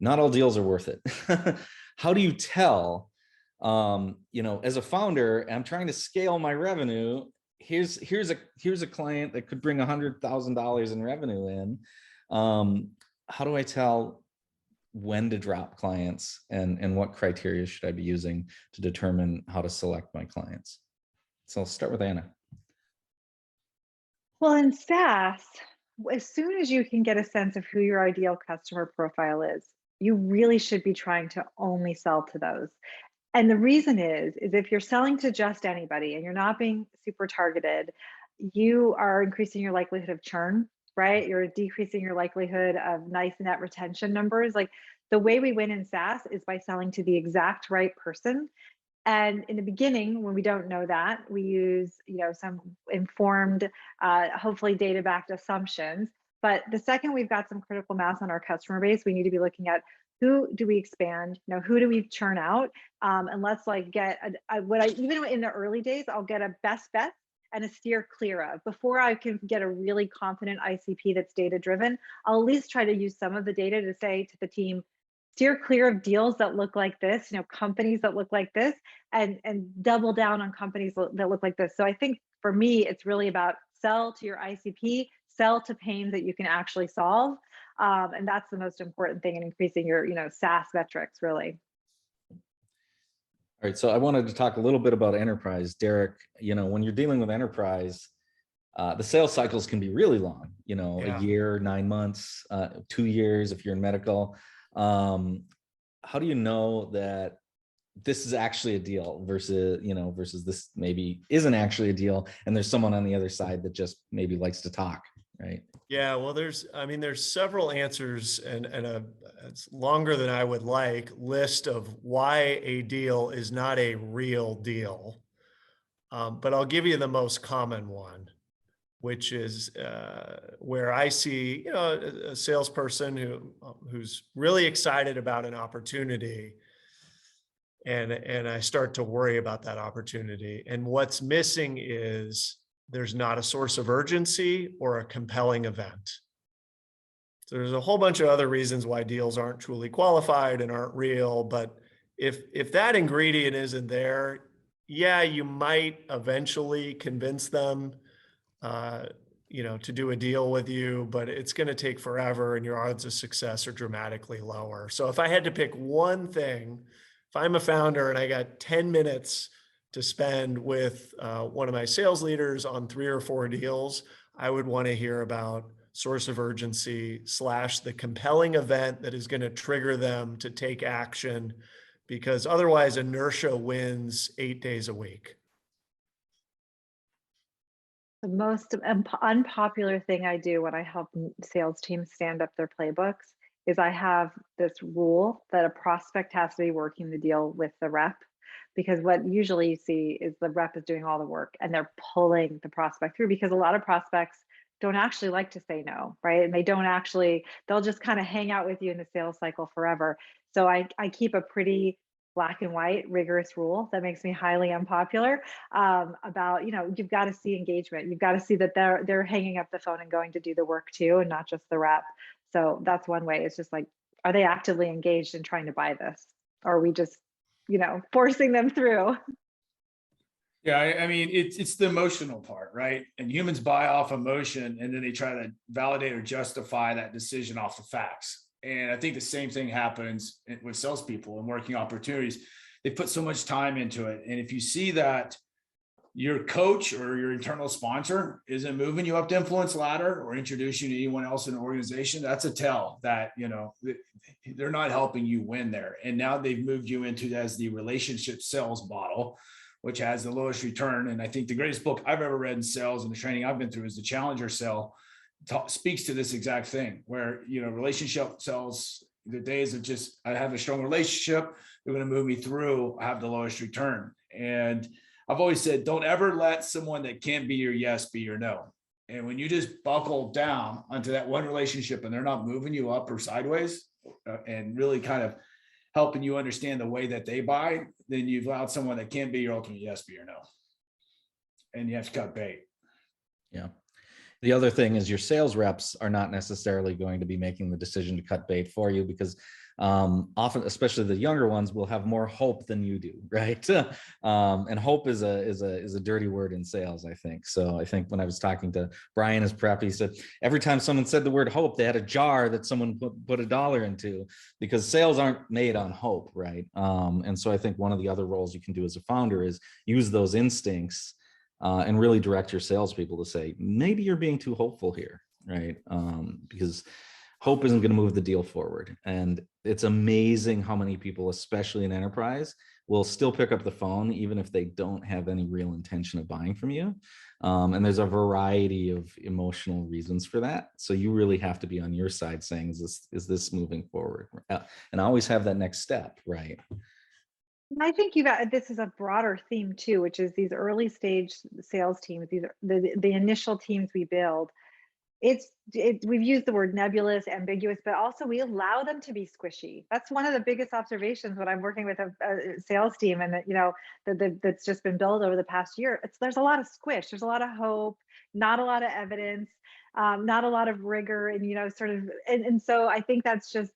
not all deals are worth it. How do you tell, as a founder, I'm trying to scale my revenue. Here's a client that could bring $100,000 in revenue in. How do I tell when to drop clients, and what criteria should I be using to determine how to select my clients? So I'll start with Anna. Well, in SaaS, as soon as you can get a sense of who your ideal customer profile is, you really should be trying to only sell to those. And the reason is if you're selling to just anybody and you're not being super targeted, you are increasing your likelihood of churn, right? You're decreasing your likelihood of nice net retention numbers. Like, the way we win in SaaS is by selling to the exact right person. And in the beginning, when we don't know that, we use, some informed, hopefully data-backed assumptions. But the second we've got some critical mass on our customer base, we need to be looking at who do we expand, who do we churn out, and let's get even in the early days, I'll get a best bet and a steer clear of. Before I can get a really confident ICP that's data driven, I'll at least try to use some of the data to say to the team, steer clear of deals that look like this, companies that look like this, and double down on companies that look like this. So I think for me, it's really about sell to your ICP, sell to pains that you can actually solve. And that's the most important thing in increasing your, SaaS metrics, really. All right, so I wanted to talk a little bit about enterprise. Derek, when you're dealing with enterprise, the sales cycles can be really long, a year, 9 months, 2 years if you're in medical. How do you know that this is actually a deal versus this maybe isn't actually a deal, and there's someone on the other side that just maybe likes to talk, right? Yeah, well, there's several answers and it's longer than I would like list of why a deal is not a real deal. But I'll give you the most common one, which is where I see, a salesperson who's really excited about an opportunity, and I start to worry about that opportunity. And what's missing is there's not a source of urgency or a compelling event. So there's a whole bunch of other reasons why deals aren't truly qualified and aren't real. But if that ingredient isn't there, yeah, you might eventually convince them, to do a deal with you, but it's going to take forever and your odds of success are dramatically lower. So if I had to pick one thing, if I'm a founder and I got 10 minutes to spend with one of my sales leaders on 3 or 4 deals, I would want to hear about source of urgency / the compelling event that is going to trigger them to take action, because otherwise inertia wins 8 days a week. The most unpopular thing I do when I help sales teams stand up their playbooks is I have this rule that a prospect has to be working the deal with the rep, because what usually you see is the rep is doing all the work and they're pulling the prospect through, because a lot of prospects don't actually like to say no, right? And they'll just kind of hang out with you in the sales cycle forever. So I keep a pretty black and white, rigorous rule that makes me highly unpopular about, you've got to see engagement. You've got to see that they're hanging up the phone and going to do the work too, and not just the rep. So that's one way. It's just like, are they actively engaged in trying to buy this? Or are we just, forcing them through? Yeah, I mean, it's the emotional part, right? And humans buy off emotion, and then they try to validate or justify that decision off the facts. And I think the same thing happens with salespeople and working opportunities. They put so much time into it. And if you see that your coach or your internal sponsor isn't moving you up the influence ladder or introduce you to anyone else in the organization, that's a tell that, they're not helping you win there. And now they've moved you into as the relationship sales model, which has the lowest return. And I think the greatest book I've ever read in sales and the training I've been through is The Challenger Sell. Speaks to this exact thing where, relationship sales, the days of just, I have a strong relationship, they're going to move me through, I have the lowest return. And I've always said, don't ever let someone that can't be your yes be your no. And when you just buckle down onto that one relationship and they're not moving you up or sideways and really kind of helping you understand the way that they buy, then you've allowed someone that can't be your ultimate yes be your no. And you have to cut bait. Yeah. The other thing is your sales reps are not necessarily going to be making the decision to cut bait for you, because Often, especially the younger ones, will have more hope than you do, right? And hope is a dirty word in sales, I think. So I think when I was talking to Brian as prep, he said every time someone said the word hope, they had a jar that someone put $1 into, because sales aren't made on hope, right? And so I think one of the other roles you can do as a founder is use those instincts and really direct your salespeople to say, maybe you're being too hopeful here, right? Because hope isn't going to move the deal forward. And it's amazing how many people, especially in enterprise, will still pick up the phone even if they don't have any real intention of buying from you. And there's a variety of emotional reasons for that. So you really have to be on your side saying, is this moving forward? And always have that next step, right? I think this is a broader theme too, which is these early stage sales teams, these are the initial teams we build. We've used the word nebulous, ambiguous, but also we allow them to be squishy. That's one of the biggest observations when I'm working with a sales team, and that's just been built over the past year. There's a lot of squish, there's a lot of hope, not a lot of evidence, not a lot of rigor, and and so I think that's just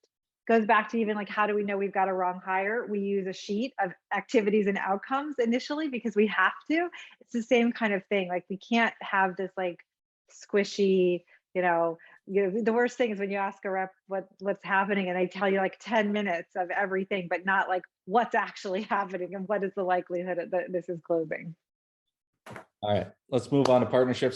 goes back to even like, how do we know we've got a wrong hire? We use a sheet of activities and outcomes initially because we have to. It's the same kind of thing. Like, we can't have this like squishy, the worst thing is when you ask a rep what's happening and they tell you like 10 minutes of everything, but not like what's actually happening and what is the likelihood that this is closing. All right, let's move on to partnerships.